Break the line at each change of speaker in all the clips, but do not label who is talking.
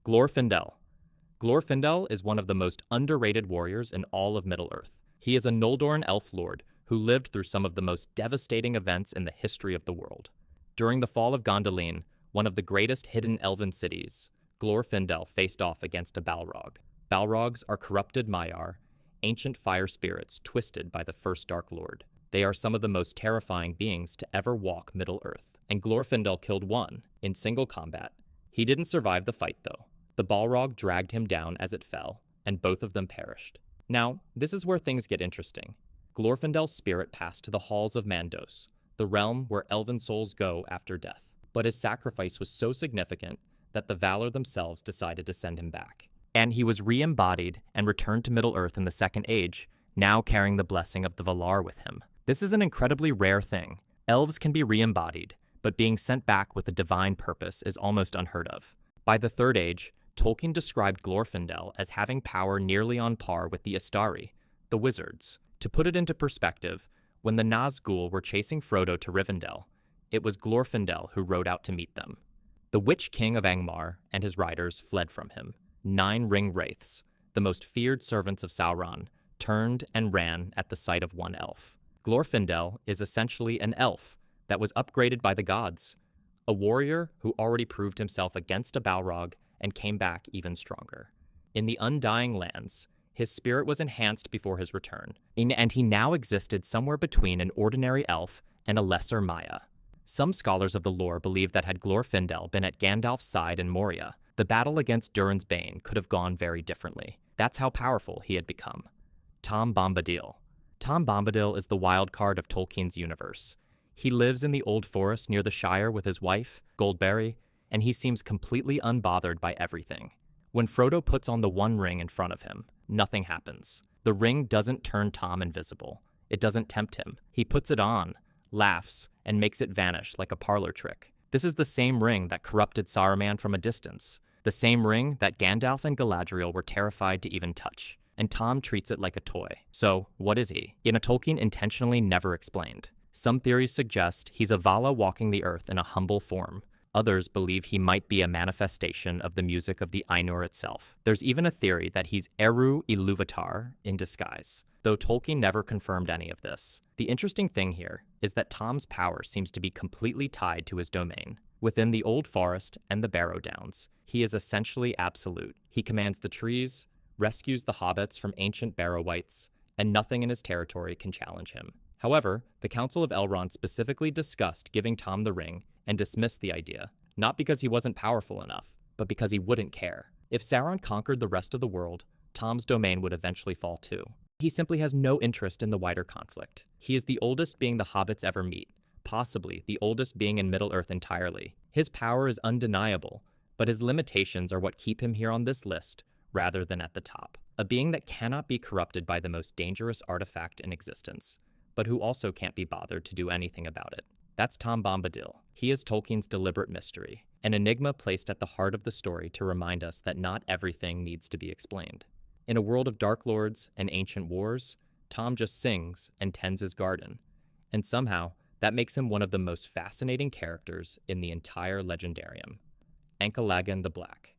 Glorfindel. Glorfindel is one of the most underrated warriors in all of Middle-earth. He is a Noldorin Elf lord who lived through some of the most devastating events in the history of the world. During the Fall of Gondolin, one of the greatest hidden elven cities, Glorfindel faced off against a Balrog. Balrogs are corrupted Maiar, ancient fire spirits twisted by the first Dark Lord. They are some of the most terrifying beings to ever walk Middle-earth, and Glorfindel killed one in single combat. He didn't survive the fight, though. The Balrog dragged him down as it fell, and both of them perished. Now, this is where things get interesting. Glorfindel's spirit passed to the halls of Mandos, the realm where elven souls go after death. But his sacrifice was so significant that the Valar themselves decided to send him back. And he was re-embodied and returned to Middle-earth in the Second Age, now carrying the blessing of the Valar with him. This is an incredibly rare thing. Elves can be re-embodied, but being sent back with a divine purpose is almost unheard of. By the Third Age, Tolkien described Glorfindel as having power nearly on par with the Istari, the wizards. To put it into perspective, when the Nazgul were chasing Frodo to Rivendell, it was Glorfindel who rode out to meet them. The Witch King of Angmar and his riders fled from him. 9 ring wraiths, the most feared servants of Sauron, turned and ran at the sight of one elf. Glorfindel is essentially an elf that was upgraded by the gods, a warrior who already proved himself against a Balrog and came back even stronger. In the Undying Lands, his spirit was enhanced before his return, and he now existed somewhere between an ordinary elf and a lesser Maya. Some scholars of the lore believe that had Glorfindel been at Gandalf's side in Moria, the battle against Durin's Bane could have gone very differently. That's how powerful he had become. Tom Bombadil. Tom Bombadil is the wild card of Tolkien's universe. He lives in the Old Forest near the Shire with his wife, Goldberry, and he seems completely unbothered by everything. When Frodo puts on the One Ring in front of him, nothing happens. The ring doesn't turn Tom invisible. It doesn't tempt him. He puts it on, laughs, and makes it vanish like a parlor trick. This is the same ring that corrupted Saruman from a distance, the same ring that Gandalf and Galadriel were terrified to even touch, and Tom treats it like a toy. So, what is he? Tolkien intentionally never explained. Some theories suggest he's a Vala walking the earth in a humble form. Others believe he might be a manifestation of the music of the Ainur itself. There's even a theory that he's Eru Ilúvatar in disguise, though Tolkien never confirmed any of this. The interesting thing here is that Tom's power seems to be completely tied to his domain. Within the Old Forest and the Barrow Downs, he is essentially absolute. He commands the trees, rescues the hobbits from ancient Barrow Wights, and nothing in his territory can challenge him. However, the Council of Elrond specifically discussed giving Tom the ring and dismissed the idea, not because he wasn't powerful enough, but because he wouldn't care. If Sauron conquered the rest of the world, Tom's domain would eventually fall too. He simply has no interest in the wider conflict. He is the oldest being the hobbits ever meet, possibly the oldest being in Middle-earth entirely. His power is undeniable, but his limitations are what keep him here on this list, rather than at the top. A being that cannot be corrupted by the most dangerous artifact in existence, but who also can't be bothered to do anything about it. That's Tom Bombadil. He is Tolkien's deliberate mystery, an enigma placed at the heart of the story to remind us that not everything needs to be explained. In a world of dark lords and ancient wars, Tom just sings and tends his garden, and somehow that makes him one of the most fascinating characters in the entire legendarium. Ancalagon the Black.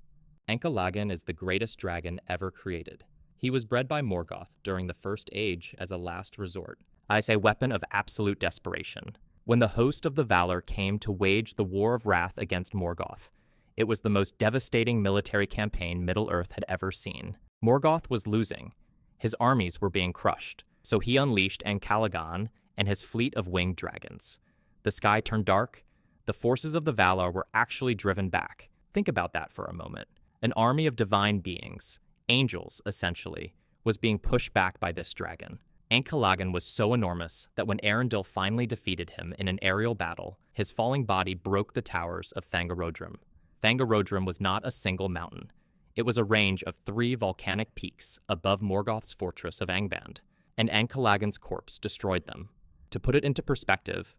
Ancalagon is the greatest dragon ever created. He was bred by Morgoth during the First Age as a last resort, as a weapon of absolute desperation. When the host of the Valar came to wage the War of Wrath against Morgoth, it was the most devastating military campaign Middle-earth had ever seen. Morgoth was losing. His armies were being crushed, so he unleashed Ancalagon and his fleet of winged dragons. The sky turned dark. The forces of the Valar were actually driven back. Think about that for a moment. An army of divine beings, angels essentially, was being pushed back by this dragon. Ancalagon was so enormous that when Arundel finally defeated him in an aerial battle, his falling body broke the towers of Thangorodrim. Thangorodrim was not a single mountain. It was a range of 3 volcanic peaks above Morgoth's fortress of Angband, and Ancalagon's corpse destroyed them. To put it into perspective,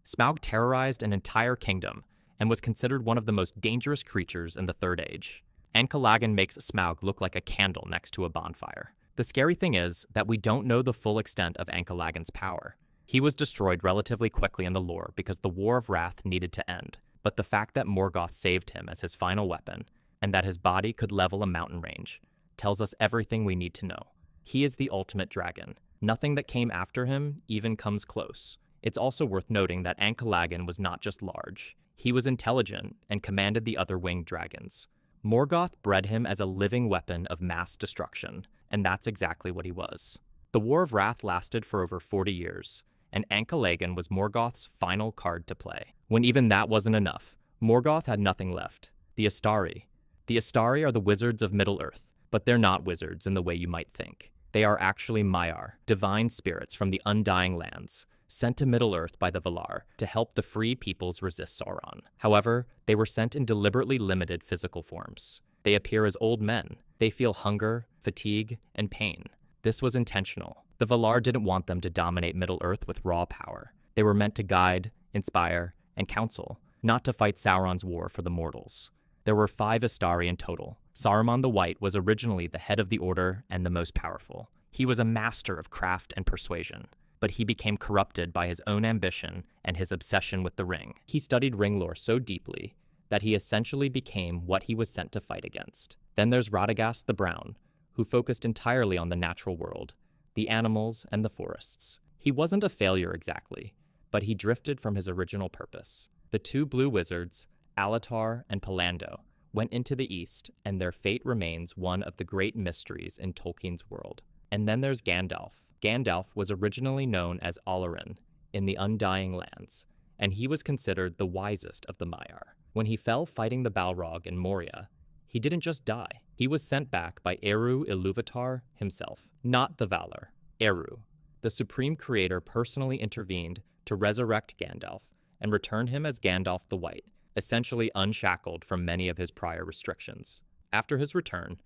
Smaug terrorized an entire kingdom and was considered one of the most dangerous creatures in the Third Age. Ancalagon makes Smaug look like a candle next to a bonfire. The scary thing is that we don't know the full extent of Ancalagon's power. He was destroyed relatively quickly in the lore because the War of Wrath needed to end, but the fact that Morgoth saved him as his final weapon, and that his body could level a mountain range tells us everything we need to know. He is the ultimate dragon. Nothing that came after him even comes close. It's also worth noting that Ancalagon was not just large. He was intelligent and commanded the other winged dragons. Morgoth bred him as a living weapon of mass destruction, and that's exactly what he was. The War of Wrath lasted for over 40 years, and Ancalagon was Morgoth's final card to play. When even that wasn't enough, Morgoth had nothing left. The Istari. The Istari are the wizards of Middle-earth, but they're not wizards in the way you might think. They are actually Maiar, divine spirits from the Undying Lands, sent to Middle-earth by the Valar to help the free peoples resist Sauron. However, they were sent in deliberately limited physical forms. They appear as old men. They feel hunger, fatigue, and pain. This was intentional. The Valar didn't want them to dominate Middle-earth with raw power. They were meant to guide, inspire, and counsel, not to fight Sauron's war for the mortals. There were 5 Istari in total. Saruman the White was originally the head of the order and the most powerful. He was a master of craft and persuasion, but he became corrupted by his own ambition and his obsession with the ring. He studied ring lore so deeply that he essentially became what he was sent to fight against. Then there's Radagast the Brown, who focused entirely on the natural world, the animals, and the forests. He wasn't a failure exactly, but he drifted from his original purpose. The 2 blue wizards, Alatar and Palando, went into the east, and their fate remains one of the great mysteries in Tolkien's world. And then there's Gandalf. Gandalf was originally known as Olorin in the Undying Lands, and he was considered the wisest of the Maiar. When he fell fighting the Balrog in Moria, he didn't just die. He was sent back by Eru Ilúvatar himself, not the Valar. Eru, the supreme creator, personally intervened to resurrect Gandalf and return him as Gandalf the White, essentially unshackled from many of his prior restrictions. After his return,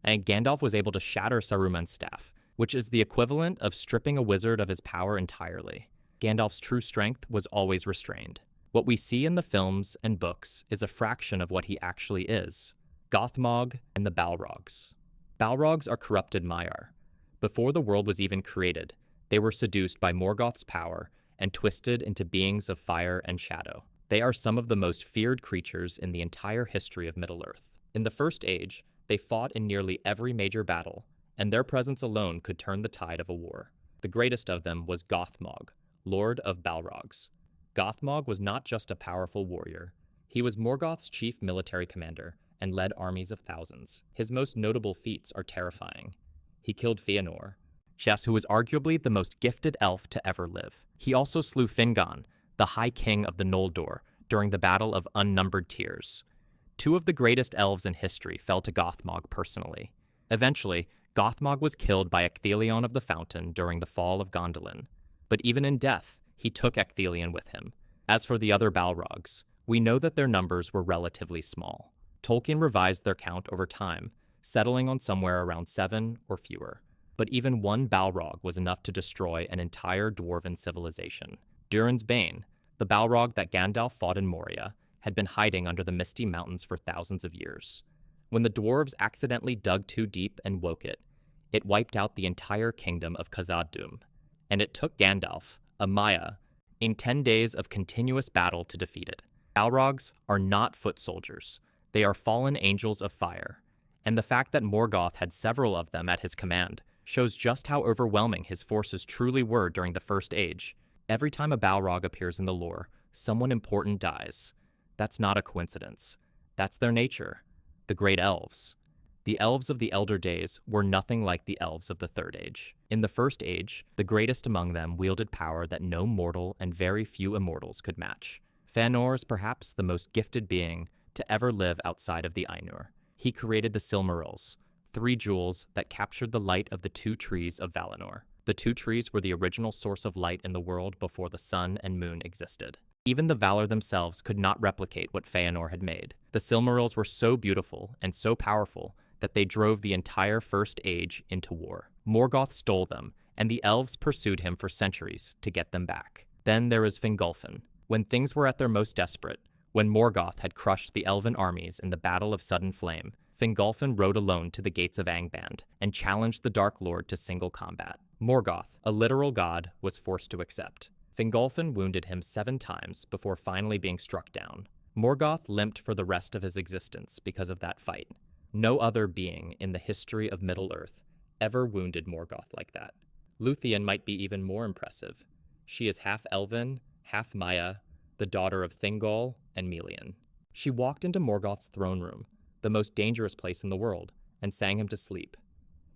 Gandalf was able to shatter Saruman's staff, which is the equivalent of stripping a wizard of his power entirely. Gandalf's true strength was always restrained. What we see in the films and books is a fraction of what he actually is. Gothmog and the Balrogs. Balrogs are corrupted Maiar. Before the world was even created, they were seduced by Morgoth's power and twisted into beings of fire and shadow. They are some of the most feared creatures in the entire history of Middle-earth. In the First Age, they fought in nearly every major battle, and their presence alone could turn the tide of a war. The greatest of them was Gothmog, Lord of Balrogs. Gothmog was not just a powerful warrior. He was Morgoth's chief military commander and led armies of thousands. His most notable feats are terrifying. He killed Fëanor, who was arguably the most gifted elf to ever live. He also slew Fingon, the High King of the Noldor, during the Battle of Unnumbered Tears. 2 of the greatest elves in history fell to Gothmog personally. Eventually, Gothmog was killed by Ecthelion of the Fountain during the Fall of Gondolin. But even in death, he took Ecthelion with him. As for the other Balrogs, we know that their numbers were relatively small. Tolkien revised their count over time, settling on somewhere around 7 or fewer. But even one Balrog was enough to destroy an entire dwarven civilization. Durin's Bane, the Balrog that Gandalf fought in Moria, had been hiding under the Misty Mountains for thousands of years. When the dwarves accidentally dug too deep and woke it, it wiped out the entire kingdom of Khazad-dûm. And it took Gandalf, a Maiar, in 10 days of continuous battle to defeat it. Balrogs are not foot soldiers. They are fallen angels of fire. And the fact that Morgoth had several of them at his command shows just how overwhelming his forces truly were during the First Age. Every time a Balrog appears in the lore, someone important dies. That's not a coincidence. That's their nature. The great elves. The elves of the Elder Days were nothing like the elves of the Third Age. In the First Age, the greatest among them wielded power that no mortal and very few immortals could match. Fëanor is perhaps the most gifted being to ever live outside of the Ainur. He created the Silmarils, 3 jewels that captured the light of the 2 trees of Valinor. The 2 trees were the original source of light in the world before the sun and moon existed. Even the Valar themselves could not replicate what Fëanor had made. The Silmarils were so beautiful and so powerful that they drove the entire First Age into war. Morgoth stole them, and the elves pursued him for centuries to get them back. Then there is Fingolfin. When things were at their most desperate, when Morgoth had crushed the elven armies in the Battle of Sudden Flame, Fingolfin rode alone to the gates of Angband and challenged the Dark Lord to single combat. Morgoth, a literal god, was forced to accept. Fingolfin wounded him 7 times before finally being struck down. Morgoth limped for the rest of his existence because of that fight. No other being in the history of Middle-earth ever wounded Morgoth like that. Luthien might be even more impressive. She is half Elven, half Maiar, the daughter of Thingol and Melian. She walked into Morgoth's throne room, the most dangerous place in the world, and sang him to sleep.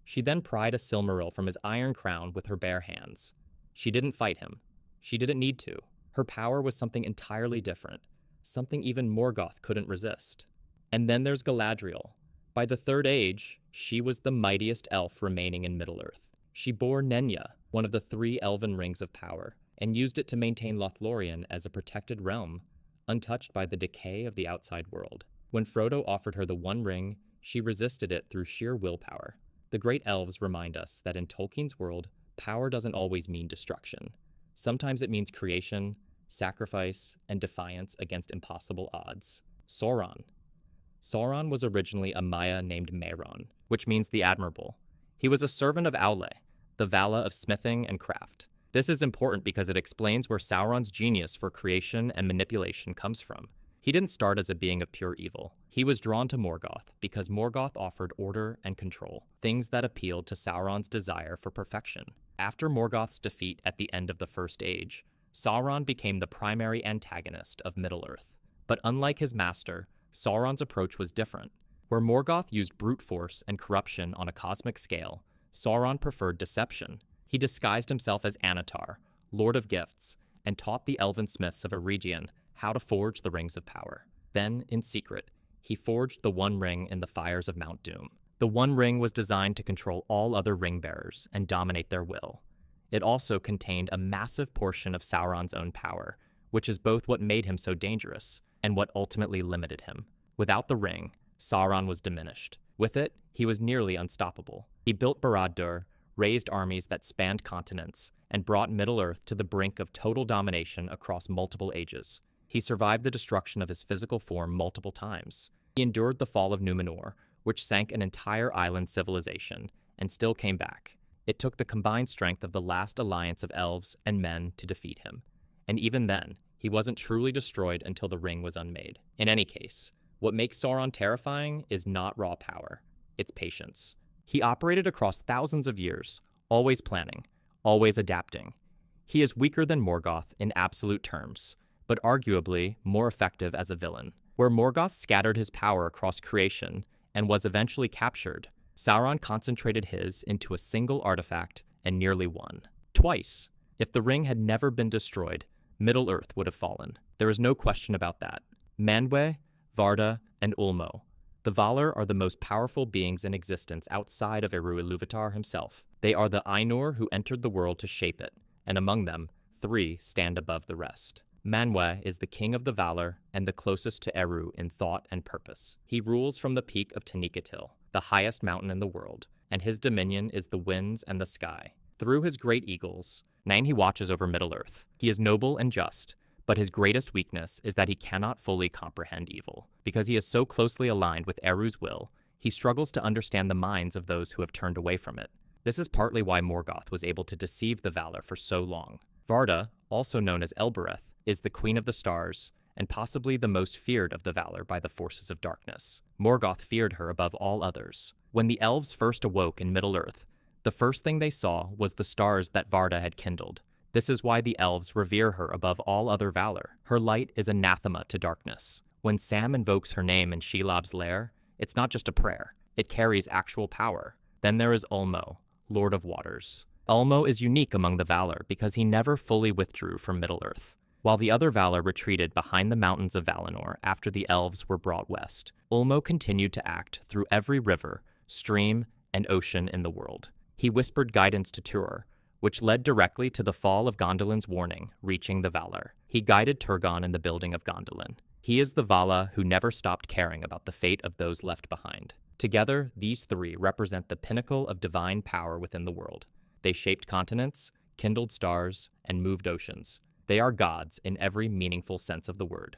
She then pried a Silmaril from his iron crown with her bare hands. She didn't fight him. She didn't need to. Her power was something entirely different, something even Morgoth couldn't resist. And then there's Galadriel. By the Third Age, she was the mightiest elf remaining in Middle-earth. She bore Nenya, one of the 3 elven rings of power, and used it to maintain Lothlorien as a protected realm, untouched by the decay of the outside world. When Frodo offered her the One Ring, she resisted it through sheer willpower. The great elves remind us that in Tolkien's world, power doesn't always mean destruction. Sometimes it means creation, sacrifice, and defiance against impossible odds. Sauron. Sauron was originally a Maiar named Mairon, which means the Admirable. He was a servant of Aule, the Vala of smithing and craft. This is important because it explains where Sauron's genius for creation and manipulation comes from. He didn't start as a being of pure evil. He was drawn to Morgoth because Morgoth offered order and control, things that appealed to Sauron's desire for perfection. After Morgoth's defeat at the end of the First Age, Sauron became the primary antagonist of Middle-earth. But unlike his master, Sauron's approach was different. Where Morgoth used brute force and corruption on a cosmic scale, Sauron preferred deception. He disguised himself as Anatar, Lord of Gifts, and taught the elven smiths of Eregion how to forge the Rings of Power. Then, in secret, he forged the One Ring in the fires of Mount Doom. The One Ring was designed to control all other ring-bearers and dominate their will. It also contained a massive portion of Sauron's own power, which is both what made him so dangerous and what ultimately limited him. Without the ring, Sauron was diminished. With it, he was nearly unstoppable. He built Barad-dûr, raised armies that spanned continents, and brought Middle-earth to the brink of total domination across multiple ages. He survived the destruction of his physical form multiple times. He endured the fall of Numenor, which sank an entire island civilization, and still came back. It took the combined strength of the last alliance of elves and men to defeat him. And even then, he wasn't truly destroyed until the ring was unmade. In any case, what makes Sauron terrifying is not raw power, it's patience. He operated across thousands of years, always planning, always adapting. He is weaker than Morgoth in absolute terms, but arguably more effective as a villain. Where Morgoth scattered his power across creation and was eventually captured, Sauron concentrated his into a single artifact and nearly won. Twice. If the ring had never been destroyed, Middle-earth would have fallen. There is no question about that. Manwë, Varda, and Ulmo. The Valar are the most powerful beings in existence outside of Eru Ilúvatar himself. They are the Ainur who entered the world to shape it, and among them, 3 stand above the rest. Manwë is the king of the Valar and the closest to Eru in thought and purpose. He rules from the peak of Taniqatil, the highest mountain in the world, and his dominion is the winds and the sky. Through his great eagles, he watches over Middle-earth. He is noble and just, but his greatest weakness is that he cannot fully comprehend evil. Because he is so closely aligned with Eru's will, he struggles to understand the minds of those who have turned away from it. This is partly why Morgoth was able to deceive the Valar for so long. Varda, also known as Elbereth, is the Queen of the Stars, and possibly the most feared of the Valar by the forces of darkness. Morgoth feared her above all others. When the elves first awoke in Middle-earth, the first thing they saw was the stars that Varda had kindled. This is why the elves revere her above all other Valar. Her light is anathema to darkness. When Sam invokes her name in Shelob's lair, it's not just a prayer. It carries actual power. Then there is Ulmo, Lord of Waters. Ulmo is unique among the Valar because he never fully withdrew from Middle-earth. While the other Valar retreated behind the mountains of Valinor after the elves were brought west, Ulmo continued to act through every river, stream, and ocean in the world. He whispered guidance to Tuor, which led directly to the Fall of Gondolin's warning, reaching the Valar. He guided Turgon in the building of Gondolin. He is the Vala who never stopped caring about the fate of those left behind. Together, these 3 represent the pinnacle of divine power within the world. They shaped continents, kindled stars, and moved oceans. They are gods in every meaningful sense of the word.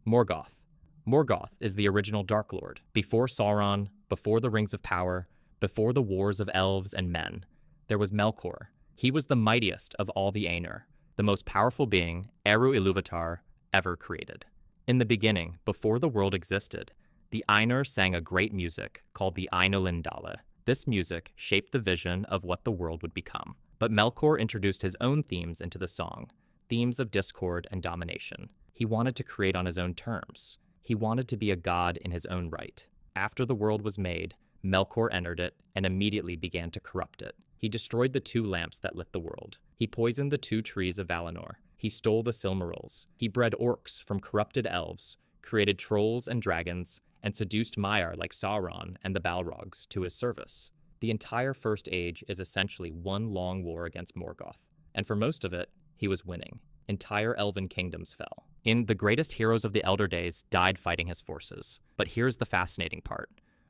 Morgoth. Morgoth is the original Dark Lord. Before Sauron, before the Rings of Power, before the wars of elves and men, there was Melkor. He was the mightiest of all the Ainur, the most powerful being Eru Ilúvatar ever created. In the beginning, before the world existed, the Ainur sang a great music called the Ainulindale. This music shaped the vision of what the world would become. But Melkor introduced his own themes into the song, themes of discord and domination. He wanted to create on his own terms. He wanted to be a god in his own right. After the world was made, Melkor entered it and immediately began to corrupt it. He destroyed the 2 lamps that lit the world. He poisoned the 2 trees of Valinor. He stole the Silmarils. He bred orcs from corrupted elves, created trolls and dragons, and seduced Maiar like Sauron and the Balrogs to his service. The entire First Age is essentially one long war against Morgoth, and for most of it, he was winning. Entire elven kingdoms fell. The greatest heroes of the Elder Days died fighting his forces. But here's the fascinating part.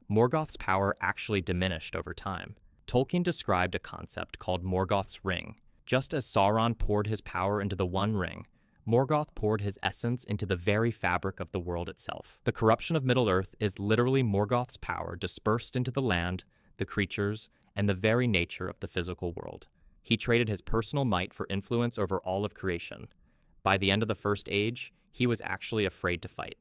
Morgoth's power actually diminished over time. Tolkien described a concept called Morgoth's Ring. Just as Sauron poured his power into the One Ring, Morgoth poured his essence into the very fabric of the world itself. The corruption of Middle-earth is literally Morgoth's power dispersed into the land, the creatures, and the very nature of the physical world. He traded his personal might for influence over all of creation. By the end of the First Age, he was actually afraid to fight.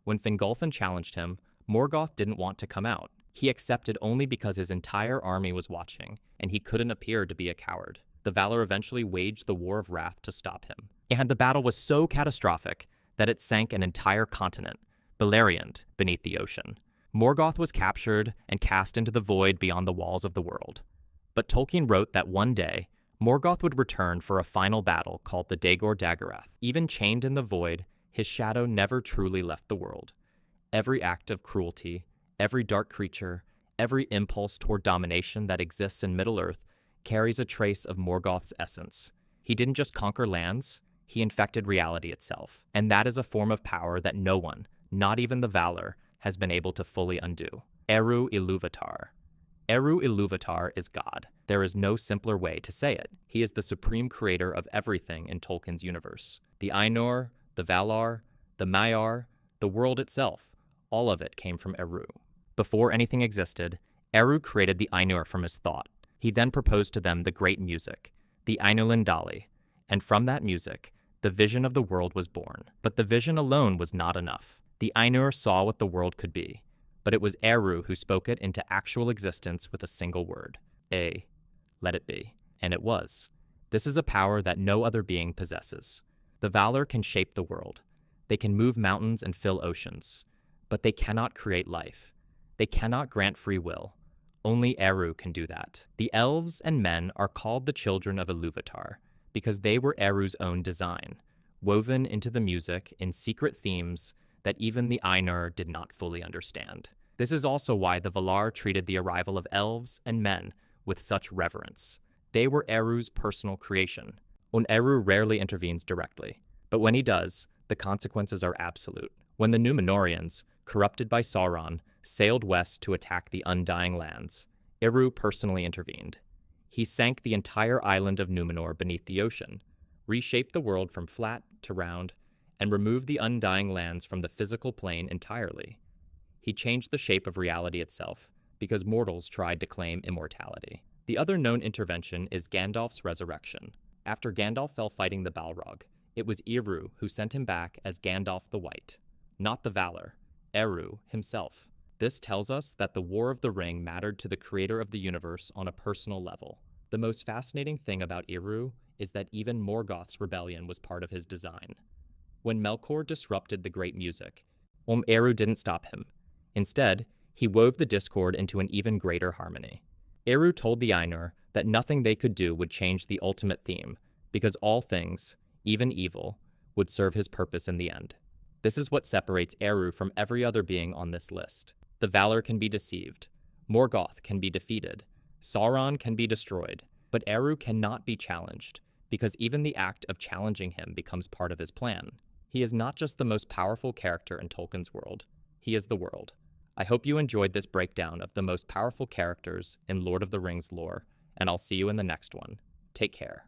When Fingolfin challenged him, Morgoth didn't want to come out. He accepted only because his entire army was watching, and he couldn't appear to be a coward. The Valar eventually waged the War of Wrath to stop him. And the battle was so catastrophic that it sank an entire continent, Beleriand, beneath the ocean. Morgoth was captured and cast into the void beyond the walls of the world. But Tolkien wrote that one day, Morgoth would return for a final battle called the Dagor Daggorath. Even chained in the void, his shadow never truly left the world. Every act of cruelty, every dark creature, every impulse toward domination that exists in Middle-earth carries a trace of Morgoth's essence. He didn't just conquer lands, he infected reality itself. And that is a form of power that no one, not even the Valar, has been able to fully undo. Eru Ilúvatar. Eru Ilúvatar is God. There is no simpler way to say it. He is the supreme creator of everything in Tolkien's universe. The Ainur, the Valar, the Maiar, the world itself, all of it came from Eru. Before anything existed, Eru created the Ainur from his thought. He then proposed to them the great music, the Ainulindale, and from that music, the vision of the world was born. But the vision alone was not enough. The Ainur saw what the world could be, but it was Eru who spoke it into actual existence with a single word. Let it be. And it was. This is a power that no other being possesses. The Valar can shape the world. They can move mountains and fill oceans. But they cannot create life. They cannot grant free will. Only Eru can do that. The elves and men are called the children of Ilúvatar because they were Eru's own design, woven into the music in secret themes that even the Ainur did not fully understand. This is also why the Valar treated the arrival of elves and men with such reverence. They were Eru's personal creation. Eru rarely intervenes directly, but when he does, the consequences are absolute. When the Númenóreans, corrupted by Sauron, sailed west to attack the Undying Lands, Eru personally intervened. He sank the entire island of Númenor beneath the ocean, reshaped the world from flat to round, and removed the Undying Lands from the physical plane entirely. He changed the shape of reality itself, because mortals tried to claim immortality. The other known intervention is Gandalf's resurrection. After Gandalf fell fighting the Balrog, it was Eru who sent him back as Gandalf the White, not the Valar, Eru himself. This tells us that the War of the Ring mattered to the creator of the universe on a personal level. The most fascinating thing about Eru is that even Morgoth's rebellion was part of his design. When Melkor disrupted the great music, Eru didn't stop him. Instead, he wove the discord into an even greater harmony. Eru told the Ainur that nothing they could do would change the ultimate theme, because all things, even evil, would serve his purpose in the end. This is what separates Eru from every other being on this list. The Valar can be deceived, Morgoth can be defeated, Sauron can be destroyed, but Eru cannot be challenged, because even the act of challenging him becomes part of his plan. He is not just the most powerful character in Tolkien's world, he is the world. I hope you enjoyed this breakdown of the most powerful characters in Lord of the Rings lore, and I'll see you in the next one. Take care.